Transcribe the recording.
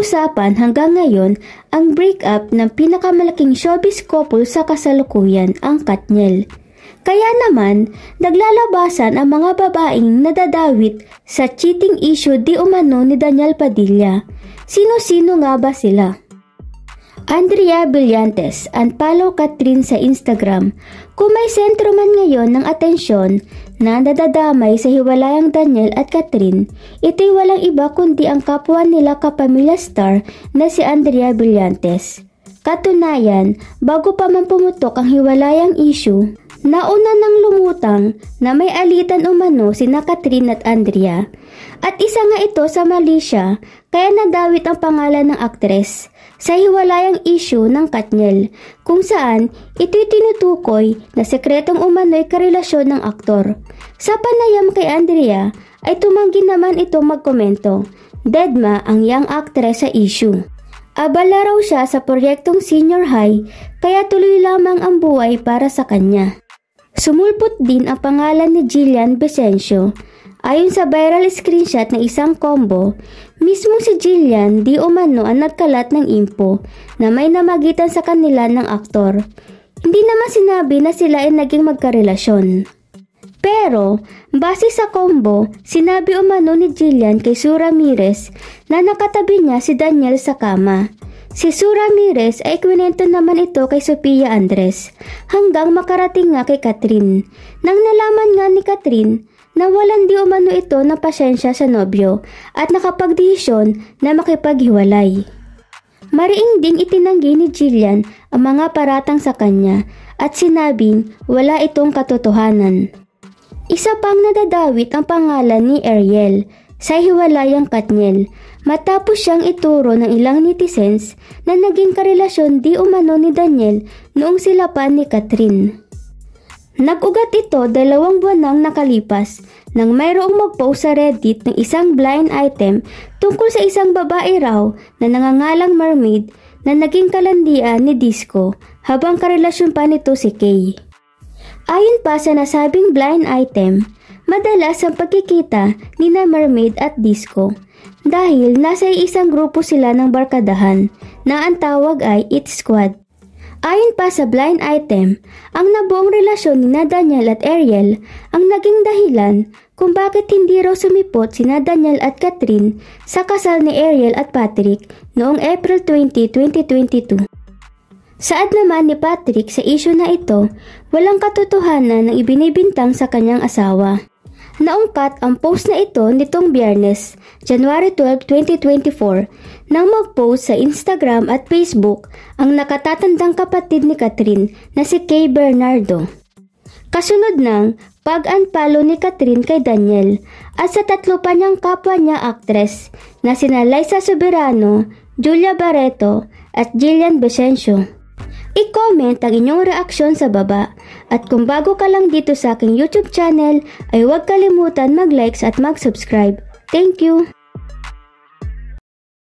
Pinag-uusapan hanggang ngayon ang breakup ng pinakamalaking showbiz couple sa kasalukuyan, ang Katniel. Kaya naman, naglalabasan ang mga babaeng nadadawit sa cheating issue di umano ni Daniel Padilla. Sino-sino nga ba sila? Andrea Brillantes, unfollow Kathryn sa Instagram. Kung may sentro man ngayon ng atensyon na nadadamay sa hiwalayang Daniel at Kathryn, ito'y walang iba kundi ang kapwa nila kapamilya star na si Andrea Brillantes. Katunayan, bago pa man pumutok ang hiwalayang issue, nauna nang lumutang na may alitan umano sina Kathryn at Andrea. At isa nga ito sa Malaysia, kaya nadawit ang pangalan ng aktres sa hiwalayang issue ng Katniel, kung saan ito'y tinutukoy na sekretong umano'y karelasyon ng aktor. Sa panayam kay Andrea ay tumanggi naman itong magkomento. Deadma ang young actress sa issue. Abala raw siya sa proyektong senior high kaya tuloy lamang ang buhay para sa kanya. Sumulpot din ang pangalan ni Jillian Vicencio. Ayon sa viral screenshot ng isang combo, mismo si Jillian di umano ang nagkalat ng info na may namagitan sa kanila ng aktor. Hindi naman sinabi na sila ay naging magkarelasyon. Pero, base sa combo, sinabi umano ni Jillian kay Sue Ramirez na nakatabi niya si Daniel sa kama. Si Sue Ramirez ay kwento naman ito kay Sophia Andres hanggang makarating nga kay Kathryn. Nang nalaman nga ni Kathryn na walang di umano ito ng pasensya sa nobyo at nakapagdesisyon na makipaghiwalay. Mariing ding itinanggi ni Jillian ang mga paratang sa kanya at sinabing wala itong katotohanan. Isa pang nadadawit ang pangalan ni Ariel sa hiwalayang Katniel matapos siyang ituro ng ilang netizens na naging karelasyon di umano ni Daniel noong sila pa ni Kathryn. Nag-ugat ito 2 buwan nang nakalipas nang mayroong mag-post sa Reddit ng isang blind item tungkol sa isang babae raw na nangangalang Mermaid na naging kalandian ni Disco habang karelasyon pa nito si Kay. Ayon pa sa nasabing blind item, madalas ang pagkikita ni na Mermaid at Disco dahil nasa isang grupo sila ng barkadahan na ang tawag ay It Squad. Ayon pa sa blind item, ang nabuong relasyon ni Daniel at Ariel ang naging dahilan kung bakit hindi raw sumipot sina Daniel at Kathryn sa kasal ni Ariel at Patrick noong April 20, 2022. Saad naman ni Patrick sa issue na ito, walang katotohanan ng ibinibintang sa kanyang asawa. Naungkat ang post na ito nitong Biyernes, January 12, 2024, nang mag-post sa Instagram at Facebook ang nakatatandang kapatid ni Kathryn na si Kay Bernardo. Kasunod ng pag-unfollow ni Kathryn kay Daniel at sa 3 pa niyang kapwa niya aktres na sina Liza Soberano, Julia Barreto at Jillian Vicencio. I-comment ang inyong reaksyon sa baba at kung bago ka lang dito sa aking YouTube channel ay huwag kalimutan mag-likes at mag-subscribe. Thank you!